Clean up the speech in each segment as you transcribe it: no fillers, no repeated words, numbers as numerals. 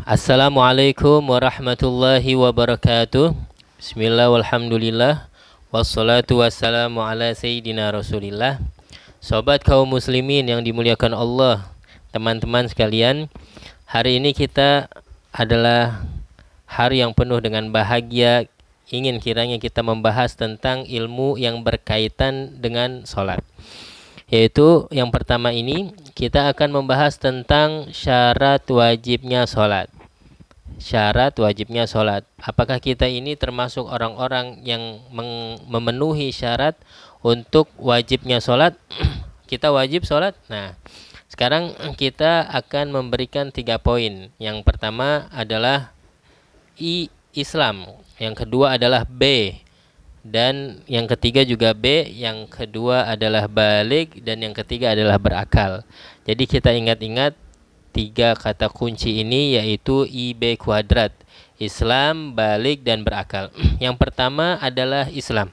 Assalamualaikum warahmatullahi wabarakatuh. Bismillah walhamdulillah. Wassalatu wassalamu ala sayyidina rasulillah. Sobat kaum muslimin yang dimuliakan Allah, teman-teman sekalian, hari ini kita adalah hari yang penuh dengan bahagia. Ingin kiranya kita membahas tentang ilmu yang berkaitan dengan sholat. Yaitu yang pertama ini kita akan membahas tentang syarat wajibnya sholat. Syarat wajibnya sholat. Apakah kita ini termasuk orang-orang yang memenuhi syarat untuk wajibnya sholat? Kita wajib sholat. Nah, sekarang kita akan memberikan 3 poin. Yang pertama adalah Islam. Yang kedua adalah B. Dan yang ketiga juga B. Yang kedua adalah balik. Dan yang ketiga adalah berakal. Jadi kita ingat-ingat 3 kata kunci ini, yaitu IB kuadrat. Islam, balik, dan berakal. Yang pertama adalah Islam.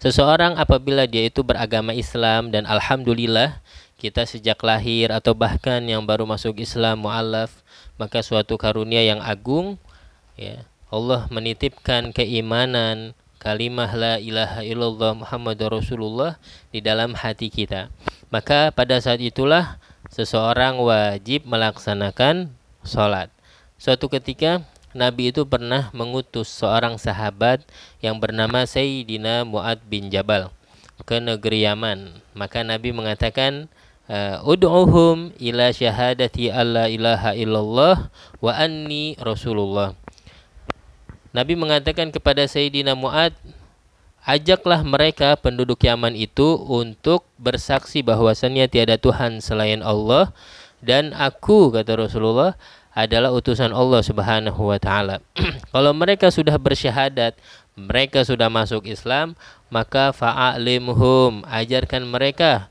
Seseorang apabila dia itu beragama Islam, dan alhamdulillah kita sejak lahir atau bahkan yang baru masuk Islam mu'alaf, maka suatu karunia yang agung, ya, Allah menitipkan keimanan kalimah la ilaha illallah Muhammadur Rasulullah di dalam hati kita. Maka pada saat itulah seseorang wajib melaksanakan sholat. Suatu ketika Nabi itu pernah mengutus seorang sahabat yang bernama Sayyidina Mu'ad bin Jabal ke negeri Yaman. Maka Nabi mengatakan, ud'uhum ila syahadati alla ilaha illallah wa anni Rasulullah. Nabi mengatakan kepada Sayyidina Mu'ad, ajaklah mereka penduduk Yaman itu untuk bersaksi bahwasannya tiada Tuhan selain Allah, dan aku, kata Rasulullah, adalah utusan Allah Subhanahu wa taala. Kalau mereka sudah bersyahadat, mereka sudah masuk Islam, maka fa'alimhum, ajarkan mereka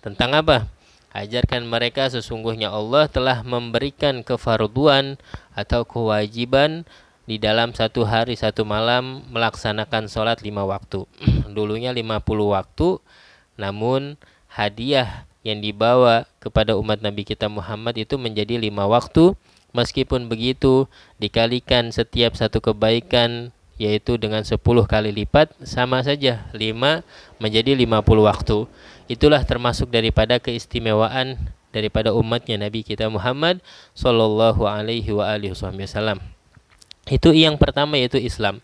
tentang apa? Ajarkan mereka sesungguhnya Allah telah memberikan kefarduan atau kewajiban di dalam 1 hari 1 malam melaksanakan sholat 5 waktu. Dulunya 50 waktu, namun hadiah yang dibawa kepada umat Nabi kita Muhammad itu menjadi 5 waktu. Meskipun begitu, dikalikan setiap satu kebaikan, yaitu dengan 10 kali lipat, sama saja 5 menjadi 50 waktu. Itulah termasuk daripada keistimewaan daripada umatnya Nabi kita Muhammad sallallahu alaihi wa alihi wasallam. Itu yang pertama, yaitu Islam.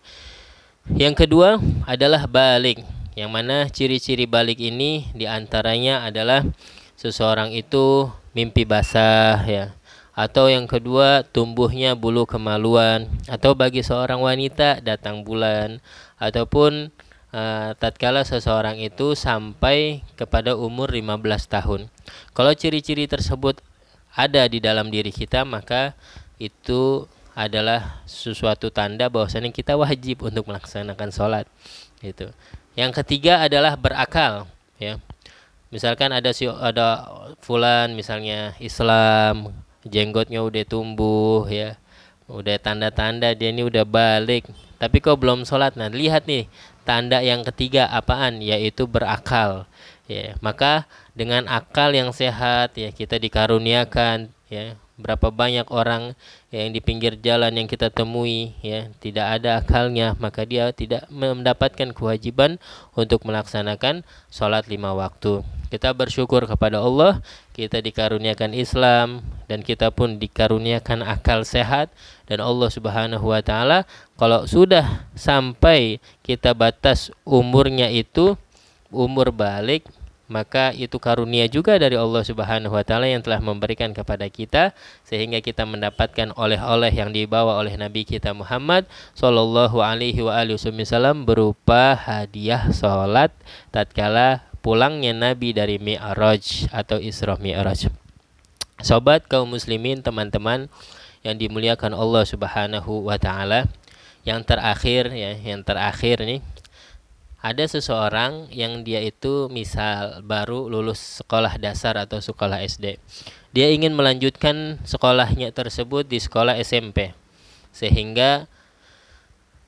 Yang kedua adalah balik, yang mana ciri-ciri balik ini diantaranya adalah seseorang itu mimpi basah, ya, atau yang kedua tumbuhnya bulu kemaluan, atau bagi seorang wanita datang bulan, ataupun tatkala seseorang itu sampai kepada umur 15 tahun. Kalau ciri-ciri tersebut ada di dalam diri kita, maka itu adalah sesuatu tanda bahwasanya kita wajib untuk melaksanakan sholat. Gitu. Yang ketiga adalah berakal. Ya. Misalkan ada fulan misalnya Islam, jenggotnya udah tumbuh, ya, udah tanda-tanda dia ini udah balik, tapi kok belum sholat. Nah, lihat nih tanda yang ketiga apaan? Yaitu berakal. Ya, maka dengan akal yang sehat, ya, kita dikaruniakan, ya. Berapa banyak orang yang di pinggir jalan yang kita temui, ya, tidak ada akalnya, maka dia tidak mendapatkan kewajiban untuk melaksanakan sholat 5 waktu. Kita bersyukur kepada Allah, kita dikaruniakan Islam, dan kita pun dikaruniakan akal sehat. Dan Allah Subhanahu wa taala kalau sudah sampai kita batas umurnya itu umur balik, maka itu karunia juga dari Allah Subhanahu wa taala yang telah memberikan kepada kita, sehingga kita mendapatkan oleh-oleh yang dibawa oleh Nabi kita Muhammad sallallahu alaihi wasallam berupa hadiah salat tatkala pulangnya Nabi dari Mi'raj atau Isra Mi'raj. Sobat kaum muslimin, teman-teman yang dimuliakan Allah Subhanahu wa taala, yang terakhir, ya, yang terakhir nih, ada seseorang yang dia itu misal baru lulus sekolah dasar atau sekolah SD. Dia ingin melanjutkan sekolahnya tersebut di sekolah SMP. Sehingga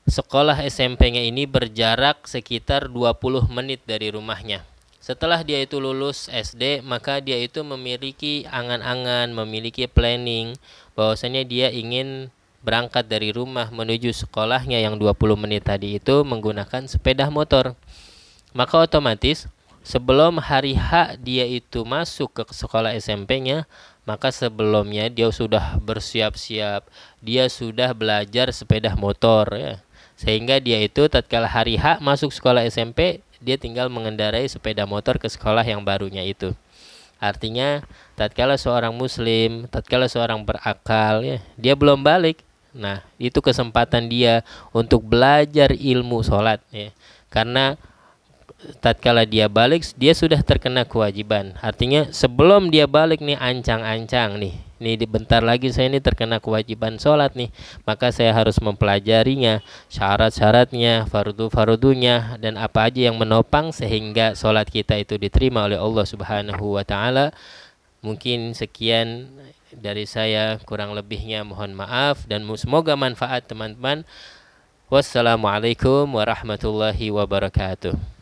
sekolah SMP-nya ini berjarak sekitar 20 menit dari rumahnya. Setelah dia itu lulus SD, maka dia itu memiliki angan-angan, memiliki planning bahwasanya dia ingin berangkat dari rumah menuju sekolahnya yang 20 menit tadi itu menggunakan sepeda motor. Maka otomatis sebelum hari H dia itu masuk ke sekolah SMP-nya, maka sebelumnya dia sudah bersiap-siap, dia sudah belajar sepeda motor ya. Sehingga dia itu tatkala hari H masuk sekolah SMP, dia tinggal mengendarai sepeda motor ke sekolah yang barunya itu. Artinya tatkala seorang muslim, tatkala seorang berakal ya, dia belum balik. Nah, itu kesempatan dia untuk belajar ilmu sholat ya. Karena tatkala dia balik dia sudah terkena kewajiban. Artinya sebelum dia balik nih ancang-ancang nih. Nih bentar lagi saya ini terkena kewajiban sholat nih. Maka saya harus mempelajarinya, syarat-syaratnya, fardu-fardunya dan apa aja yang menopang sehingga sholat kita itu diterima oleh Allah Subhanahu wa taala. Mungkin sekian dari saya, kurang lebihnya mohon maaf dan semoga manfaat teman-teman. Wassalamualaikum warahmatullahi wabarakatuh.